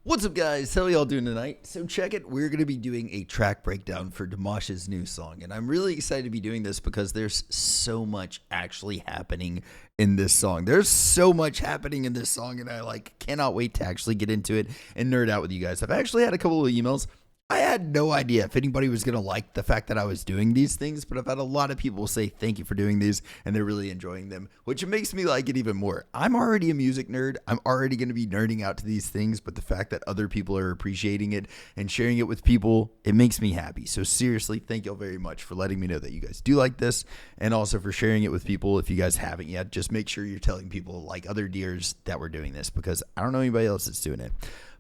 What's up, guys? How y'all doing tonight? So check it, we're going to be doing a track breakdown for DIMASH's new song, and I'm really excited to be doing this because there's so much actually happening in this song. There's so much happening in this song, and I cannot wait to actually get into it and nerd out with you guys. I've actually had a couple of emails. I had no idea if anybody was going to like the fact that I was doing these things, but I've had a lot of people say thank you for doing these, and they're really enjoying them, which makes me like it even more. I'm already a music nerd. I'm already going to be nerding out to these things, but the fact that other people are appreciating it and sharing it with people, it makes me happy. So seriously, thank y'all very much for letting me know that you guys do like this, and also for sharing it with people. If you guys haven't yet, just make sure you're telling people like other deers that we're doing this, because I don't know anybody else that's doing it.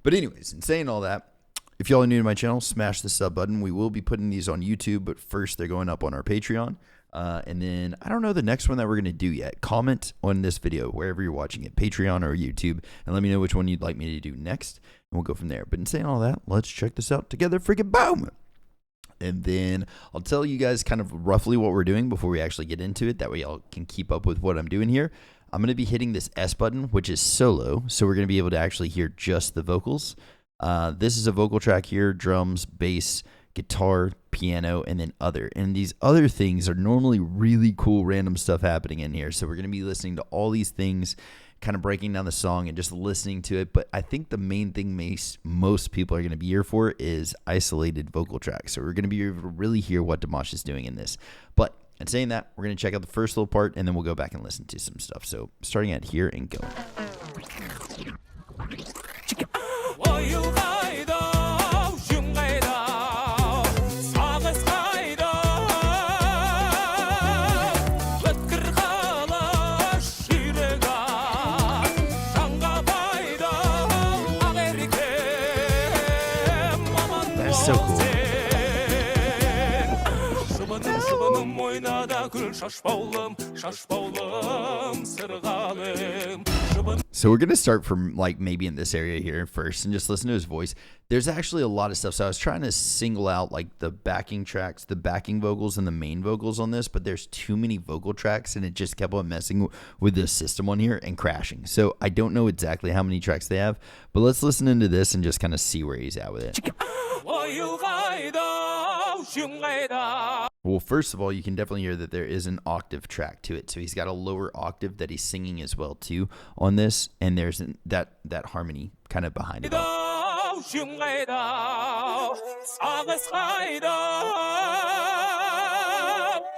But anyways, in saying all that, if y'all are new to my channel, smash the sub button. We will be putting these on YouTube, but first they're going up on our Patreon. And then I don't know the next one that we're going to do yet. Comment on this video, wherever you're watching it, Patreon or YouTube, and let me know which one you'd like me to do next, and we'll go from there. But in saying all that, let's check this out together. Freaking boom! And then I'll tell you guys kind of roughly what we're doing before we actually get into it. That way y'all can keep up with what I'm doing here. I'm going to be hitting this S button, which is solo, so we're going to be able to actually hear just the vocals. This is a vocal track here: drums, bass, guitar, piano, and then other. And these other things are normally really cool random stuff happening in here. So we're going to be listening to all these things, kind of breaking down the song and just listening to it. But I think the main thing most people are going to be here for is isolated vocal tracks. So we're going to be able to really hear what DIMASH is doing in this. But in saying that, we're going to check out the first little part, and then we'll go back and listen to some stuff. So starting at here and going. That's so cool. So we're going to start from maybe in this area here first and just listen to his voice. There's actually a lot of stuff. So I was trying to single out the backing tracks, the backing vocals and the main vocals on this, but there's too many vocal tracks and it just kept on messing with the system on here and crashing. So I don't know exactly how many tracks they have, but let's listen into this and just kind of see where he's at with it. Well, first of all, you can definitely hear that there is an octave track to it. So he's got a lower octave that he's singing as well too on this, and there's that harmony kind of behind it all.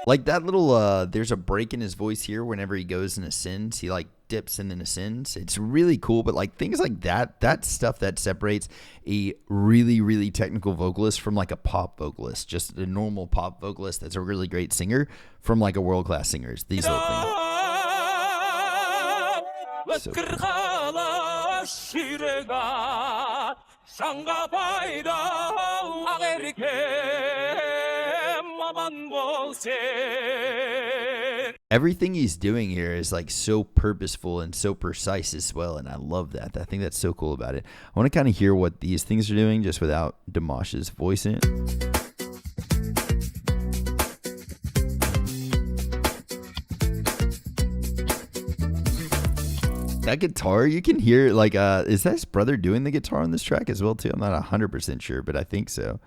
Like that little there's a break in his voice here whenever he goes and ascends. He dips and then ascends. It's really cool, but things like that stuff that separates a really technical vocalist from a pop vocalist, just a normal pop vocalist that's a really great singer, from a world-class singer. These little things. So cool. Everything he's doing here is so purposeful and so precise as well, and I love that. I think that's so cool about it. I want to kind of hear what these things are doing just without DIMASH's voice in it. That guitar, you can hear is that his brother doing the guitar on this track as well too? I'm not 100% sure, but I think so.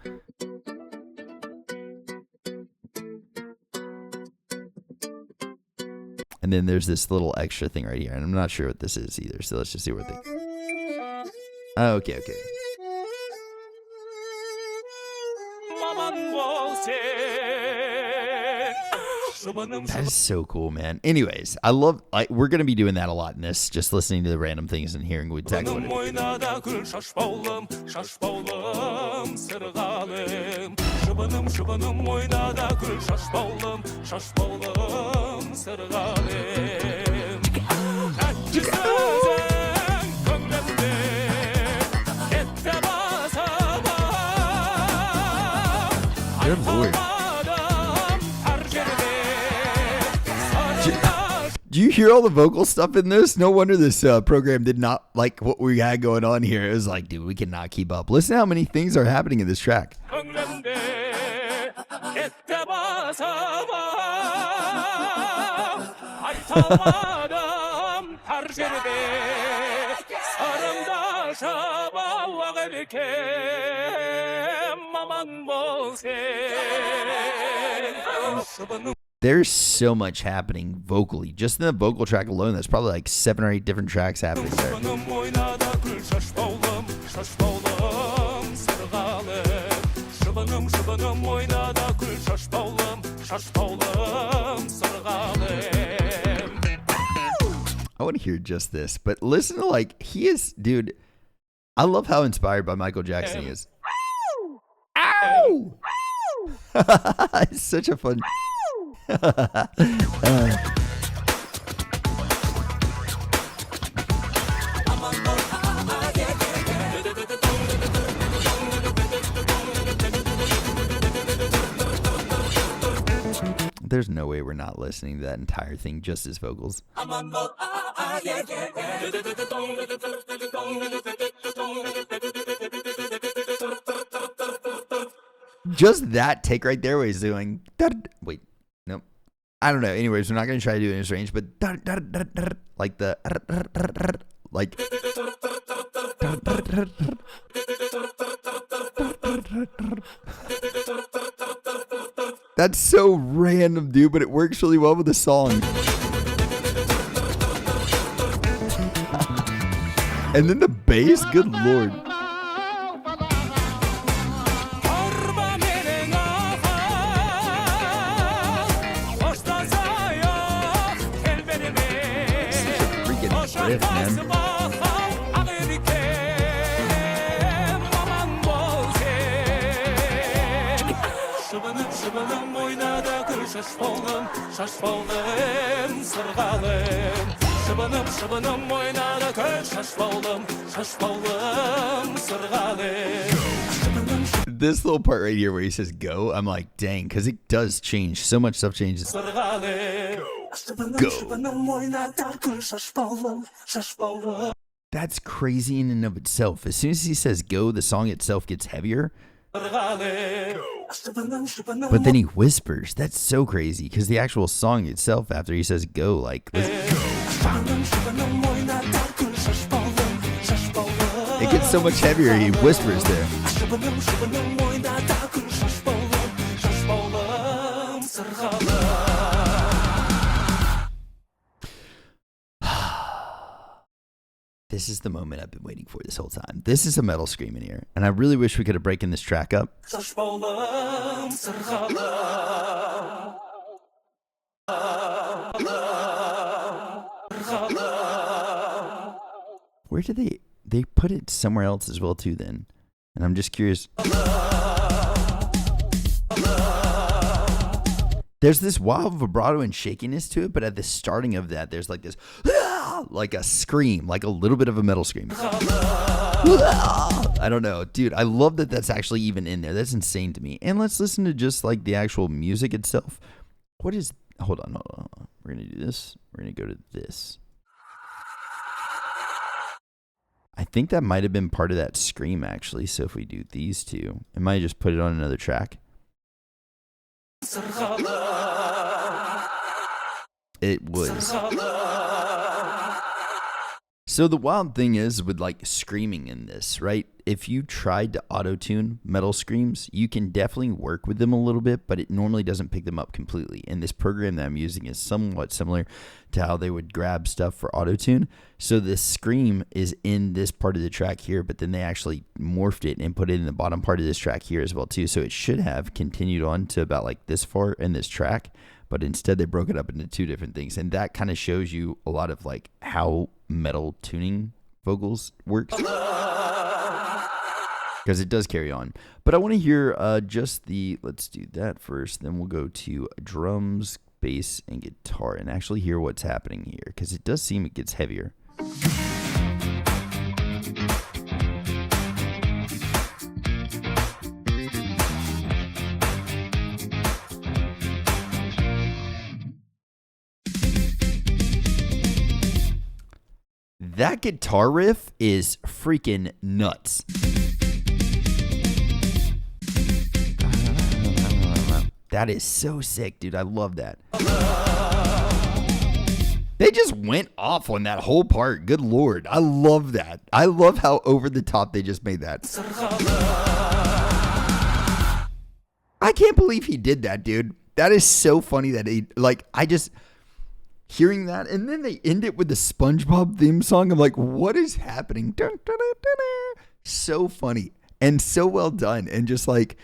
And then there's this little extra thing right here, and I'm not sure what this is either. So let's just see what they. Oh, okay. That is so cool, man. Anyways, I love. We're gonna be doing that a lot in this, just listening to the random things and hearing exactly what it Good Lord. Do you hear all the vocal stuff in this? No wonder this program did not like what we had going on here. It was dude, we cannot keep up. Listen to how many things are happening in this track. There's so much happening vocally. Just in the vocal track alone, there's probably like 7 or 8 different tracks happening there. I want to hear just this, but listen to like, he is, dude, I love how inspired by Michael Jackson he is. Ow! It's such a fun... There's no way we're not listening to that entire thing, just his vocals. Just that take right there where he's doing... Wait, nope. I don't know. Anyways, we're not going to try to do it in his range, but... Like the... Like... That's so random, dude, but it works really well with the song. And then the bass, good lord. Such a freaking riff, man. This little part right here where he says go, I'm like, dang, because it does change. So much stuff changes. Go. That's crazy in and of itself. As soon as he says go, the song itself gets heavier. But then he whispers. That's so crazy because the actual song itself, after he says go, like it gets so much heavier. He whispers there. This is the moment I've been waiting for this whole time. This is a metal scream in here, and I really wish we could have broken this track up. Where did they put it somewhere else as well too then? And I'm just curious. There's this wild vibrato and shakiness to it, but at the starting of that, there's like this, like a scream, like a little bit of a metal scream. I don't know, dude. I love that that's actually even in there. That's insane to me. And let's listen to just like the actual music itself. What is? Hold on. We're gonna do this. We're gonna go to this. I think that might have been part of that scream actually. So if we do these two, it might just put it on another track. It was. So the wild thing is with like screaming in this, right? If you tried to auto-tune metal screams, you can definitely work with them a little bit, but it normally doesn't pick them up completely. And this program that I'm using is somewhat similar to how they would grab stuff for auto-tune. So the scream is in this part of the track here, but then they actually morphed it and put it in the bottom part of this track here as well too. So it should have continued on to about like this far in this track, but instead they broke it up into two different things. And that kind of shows you a lot of like how metal tuning vocals works. Because it does carry on. But I want to hear just the, let's do that first. Then we'll go to drums, bass, and guitar and actually hear what's happening here. Because it does seem it gets heavier. That guitar riff is freaking nuts. That is so sick, dude. I love that. They just went off on that whole part. Good Lord. I love that. I love how over the top they just made that. I can't believe he did that, dude. That is so funny that he, like, I just, hearing that, and then they end it with the SpongeBob theme song. I'm like, what is happening? Dun, dun, dun, dun, dun. So funny and so well done. And just like,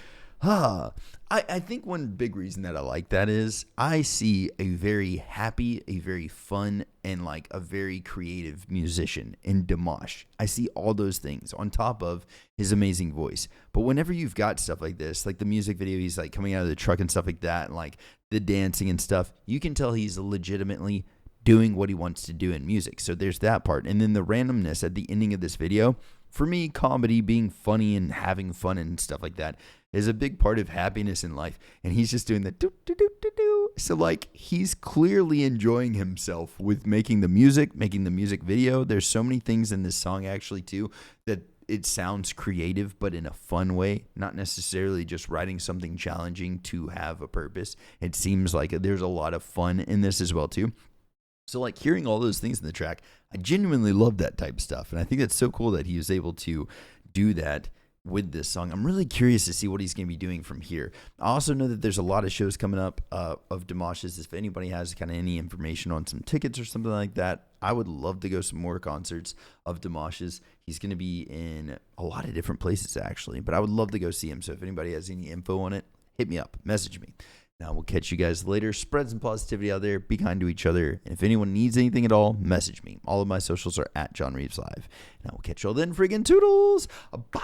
I think one big reason that I like that is I see a very happy, a very fun, and like a very creative musician in DIMASH. I see all those things on top of his amazing voice. But whenever you've got stuff like this, like the music video, he's like coming out of the truck and stuff like that, and like the dancing and stuff, you can tell he's legitimately doing what he wants to do in music. So there's that part. And then the randomness at the ending of this video, for me, comedy, being funny and having fun and stuff like that is a big part of happiness in life. And he's just doing the do do do do do. So like he's clearly enjoying himself with making the music video. There's so many things in this song actually too that it sounds creative, but in a fun way, not necessarily just writing something challenging to have a purpose. It seems like there's a lot of fun in this as well too. So like hearing all those things in the track, I genuinely love that type of stuff. And I think that's so cool that he was able to do that with this song. I'm really curious to see what he's going to be doing from here. I also know that there's a lot of shows coming up of DIMASH's. If anybody has kind of any information on some tickets or something like that, I would love to go some more concerts of DIMASH's. He's going to be in a lot of different places actually, but I would love to go see him. So if anybody has any info on it, hit me up, message me. Now we'll catch you guys later. Spread some positivity out there. Be kind to each other. And if anyone needs anything at all, message me. All of my socials are at John Reeves Live. Now we'll catch y'all then. Friggin' toodles. Bye.